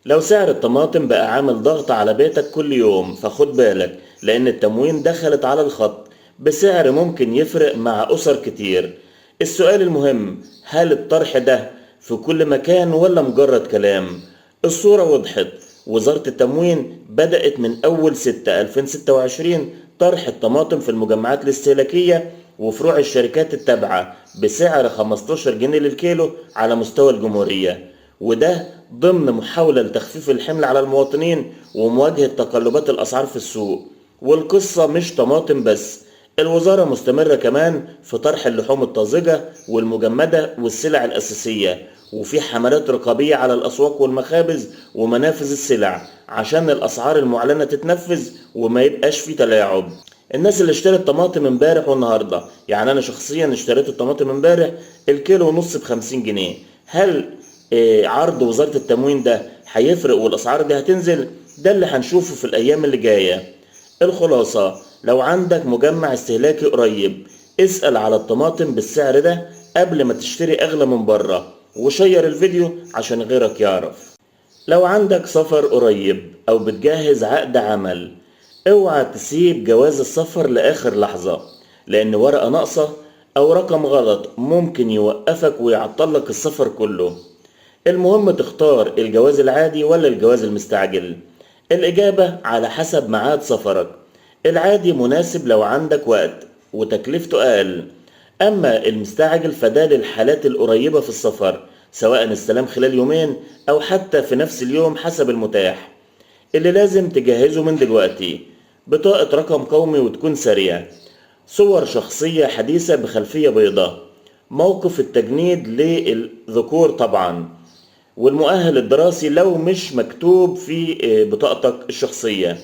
لو سعر الطماطم بقى عامل ضغط على بيتك كل يوم فخد بالك، لأن التموين دخلت على الخط بسعر ممكن يفرق مع أسر كتير. السؤال المهم، هل الطرح ده في كل مكان ولا مجرد كلام؟ الصورة وضحت. وزارة التموين بدأت من أول 6/2026 طرح الطماطم في المجمعات الاستهلاكية وفروع الشركات التابعة بسعر 15 جنيه للكيلو على مستوى الجمهورية، وده ضمن محاولة لتخفيف الحمل على المواطنين ومواجهة تقلبات الأسعار في السوق. والقصة مش طماطم بس، الوزارة مستمرة كمان في طرح اللحوم الطازجة والمجمدة والسلع الأساسية، وفي حملات رقابية على الأسواق والمخابز ومنافذ السلع عشان الأسعار المعلنة تتنفذ وما يبقاش في تلاعب. الناس اللي اشترت طماطم امبارح والنهارده، يعني انا شخصيا اشتريت الطماطم امبارح الكيلو ونص ب50 جنيه، هل عرض وزارة التموين ده هيفرق والاسعار دي هتنزل؟ ده اللي هنشوفه في الايام اللي جاية. الخلاصة، لو عندك مجمع استهلاكي قريب اسأل على الطماطم بالسعر ده قبل ما تشتري اغلى من بره، وشير الفيديو عشان غيرك يعرف. لو عندك سفر قريب أو بتجهز عقد عمل، اوعى تسيب جواز السفر لآخر لحظة، لأن ورقة ناقصة أو رقم غلط ممكن يوقفك ويعطلك السفر كله. المهم تختار الجواز العادي ولا الجواز المستعجل؟ الإجابة على حسب ميعاد سفرك. العادي مناسب لو عندك وقت وتكلفته أقل، أما المستعجل فده للحالات القريبة في السفر، سواء السلام خلال يومين أو حتى في نفس اليوم حسب المتاح. اللي لازم تجهزه من دلوقتي: بطاقة رقم قومي وتكون سريع، صور شخصية حديثة بخلفية بيضاء، موقف التجنيد للذكور طبعا، والمؤهل الدراسي لو مش مكتوب في بطاقتك الشخصية،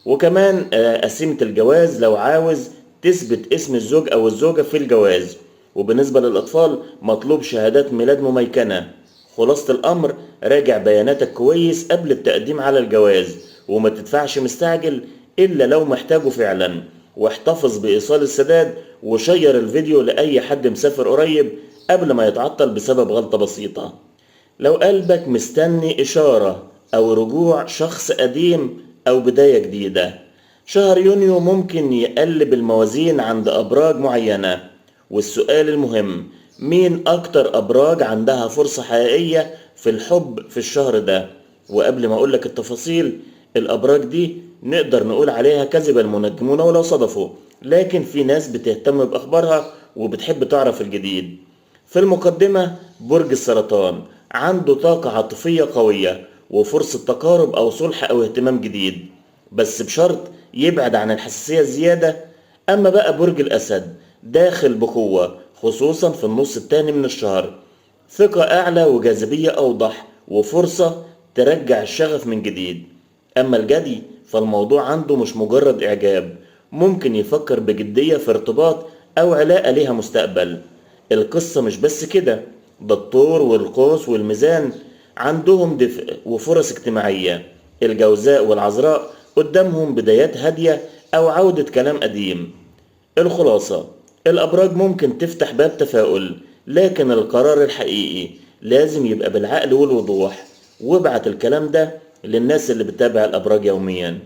وكمان قسيمة الجواز لو عاوز تثبت اسم الزوج أو الزوجة في الجواز. وبالنسبة للأطفال مطلوب شهادات ميلاد مميكنة. خلاصة الأمر، راجع بياناتك كويس قبل التقديم على الجواز، وما تدفعش مستعجل إلا لو محتاجه فعلا، واحتفظ بإيصال السداد، وشير الفيديو لأي حد مسافر قريب قبل ما يتعطل بسبب غلطة بسيطة. لو قلبك مستني إشارة أو رجوع شخص قديم أو بداية جديدة، شهر يونيو ممكن يقلب الموازين عند أبراج معينة. والسؤال المهم، مين أكتر أبراج عندها فرصة حقيقية في الحب في الشهر ده؟ وقبل ما أقولك التفاصيل، الأبراج دي نقدر نقول عليها كذب المنجمون ولو صدفوا، لكن في ناس بتهتم بأخبارها وبتحب تعرف الجديد. في المقدمة، برج السرطان عنده طاقة عاطفية قوية وفرصة تقارب أو صلح أو اهتمام جديد، بس بشرط يبعد عن الحساسية الزيادة. أما بقى برج الأسد داخل بقوة خصوصا في النص التاني من الشهر، ثقة أعلى وجاذبية أوضح وفرصة ترجع الشغف من جديد. أما الجدي فالموضوع عنده مش مجرد إعجاب، ممكن يفكر بجدية في ارتباط أو علاقة ليها مستقبل. القصة مش بس كده، ده الثور والقوس والميزان عندهم دفء وفرص اجتماعية. الجوزاء والعذراء قدامهم بدايات هادية أو عودة كلام قديم. الخلاصة، الأبراج ممكن تفتح باب تفاؤل، لكن القرار الحقيقي لازم يبقى بالعقل والوضوح. وابعت الكلام ده للناس اللي بتتابع الأبراج يوميا.